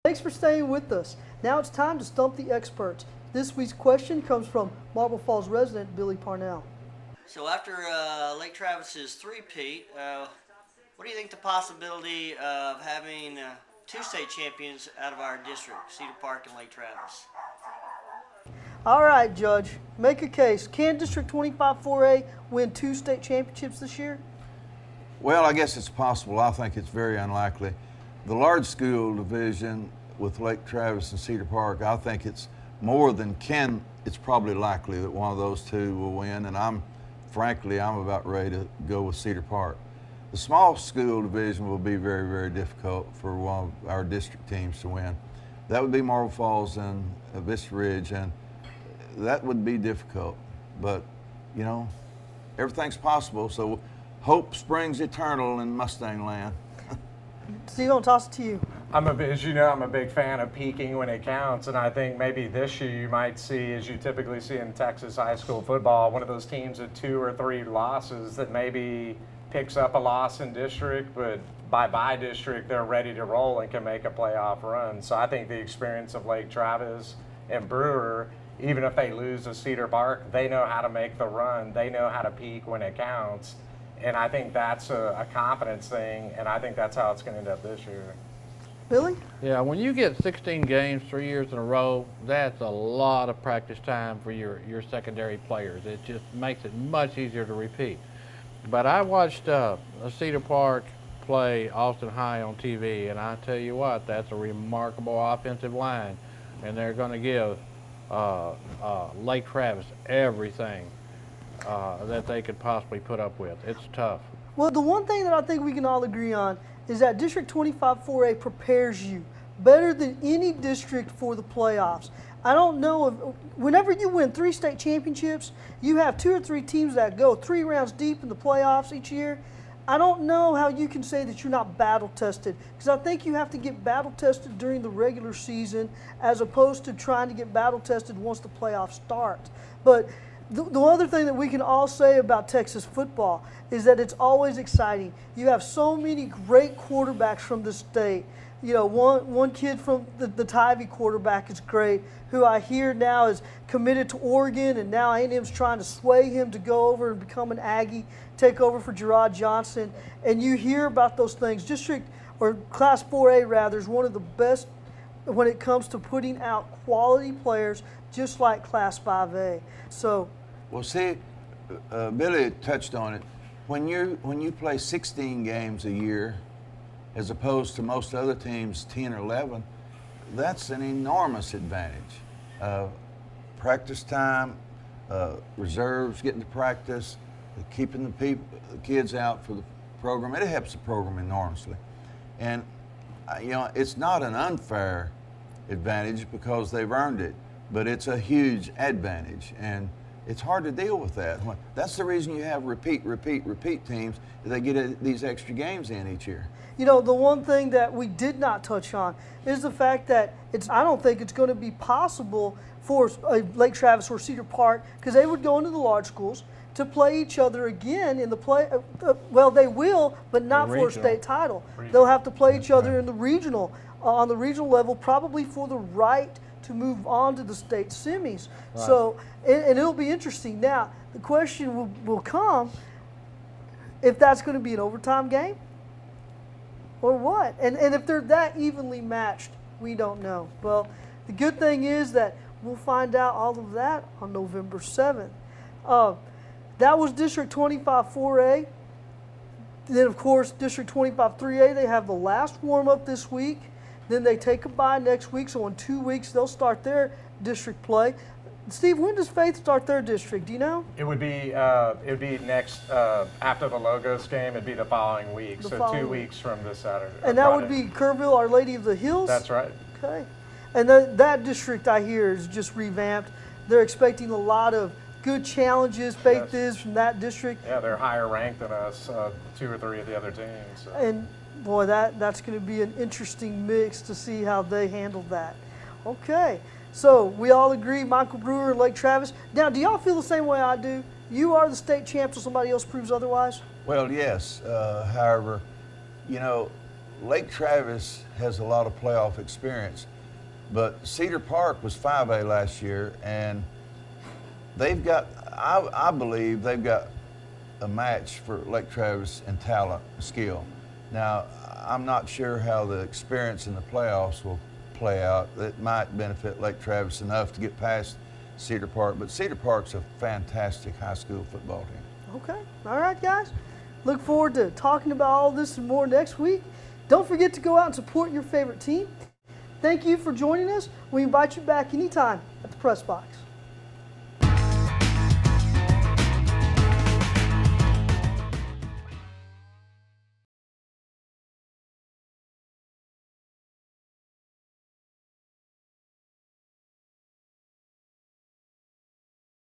Thanks for staying with us. Now it's time to stump the experts. This week's question comes from Marble Falls resident Billy Parnell. So after Lake Travis's three-peat, what do you think the possibility of having two state champions out of our district, Cedar Park and Lake Travis? All right, Judge, make a case. Can District 25 4A win 2 state championships this year? Well, I guess it's possible. I think it's very unlikely. The large school division with Lake Travis and Cedar Park, I think it's more than it's probably likely that one of those two will win, and frankly, I'm about ready to go with Cedar Park. The small school division will be very, very difficult for one of our district teams to win. That would be Marble Falls and Vista Ridge, and that would be difficult. But, you know, everything's possible, so hope springs eternal in Mustang land. Steve, I'll toss it to you. As you know, I'm a big fan of peaking when it counts, and I think maybe this year you might see, as you typically see in Texas high school football, one of those teams with 2 or 3 losses that maybe picks up a loss in district, but by district they're ready to roll and can make a playoff run. So I think the experience of Lake Travis and Brewer, even if they lose to Cedar Park, they know how to make the run. They know how to peak when it counts. And I think that's a confidence thing, and I think that's how it's going to end up this year. Billy? Yeah, when you get 16 games 3 years in a row, that's a lot of practice time for your secondary players. It just makes it much easier to repeat. But I watched Cedar Park play Austin High on TV, and I tell you what, that's a remarkable offensive line, and they're going to give Lake Travis everything that they could possibly put up with. It's tough. Well, the one thing that I think we can all agree on is that District 25 4A prepares you better than any district for the playoffs. I don't know if whenever you win 3 state championships, you have 2 or 3 teams that go 3 rounds deep in the playoffs each year. I don't know how you can say that you're not battle tested, because I think you have to get battle tested during the regular season as opposed to trying to get battle tested once the playoffs start. But the other thing that we can all say about Texas football is that it's always exciting. You have so many great quarterbacks from the state. You know, one kid from the Tivy quarterback is great, who I hear now is committed to Oregon, and now A&M's trying to sway him to go over and become an Aggie, take over for Gerard Johnson. And you hear about those things. Class 4A rather is one of the best when it comes to putting out quality players, just like Class 5A. So. Well, see, Billy touched on it. When you play 16 games a year, as opposed to most other teams 10 or 11, that's an enormous advantage. Practice time, reserves getting to practice, keeping the kids out for the program. It helps the program enormously. And, you know, it's not an unfair advantage because they've earned it, but it's a huge advantage. And it's hard to deal with that. That's the reason you have repeat teams. They get these extra games in each year. You know, the one thing that we did not touch on is the fact that I don't think it's going to be possible for Lake Travis or Cedar Park, because they would go into the large schools to play each other again in the play. Well, they will, but not for a state title. They'll have to play each other in the regional, on the regional level, probably for the right to move on to the state semis. Right. So, and it'll be interesting. Now, the question will come if that's going to be an overtime game or what. And if they're that evenly matched, we don't know. Well, the good thing is that we'll find out all of that on November 7th. That was District 25 4A. Then, of course, District 25 3A, they have the last warm-up this week. Then they take a bye next week, so in 2 weeks they'll start their district play. Steve, when does Faith start their district? Do you know? It would be next after the Logos game. It'd be the following week, so 2 weeks from this Saturday. And that would be Kerrville, Our Lady of the Hills? That's right. Okay. And that district, I hear, is just revamped. They're expecting a lot of good challenges, Faith is, from that district. Yeah, they're higher ranked than us, 2 or 3 of the other teams. So. And boy, that's going to be an interesting mix to see how they handle that. Okay, so we all agree Michael Brewer and Lake Travis. Now, do y'all feel the same way I do? You are the state champ till somebody else proves otherwise? Well, yes. However, you know, Lake Travis has a lot of playoff experience, but Cedar Park was 5A last year, and they've got, I believe they've got a match for Lake Travis in talent, skill. Now, I'm not sure how the experience in the playoffs will play out. It might benefit Lake Travis enough to get past Cedar Park, but Cedar Park's a fantastic high school football team. Okay. All right, guys. Look forward to talking about all this and more next week. Don't forget to go out and support your favorite team. Thank you for joining us. We invite you back anytime at the Press Box.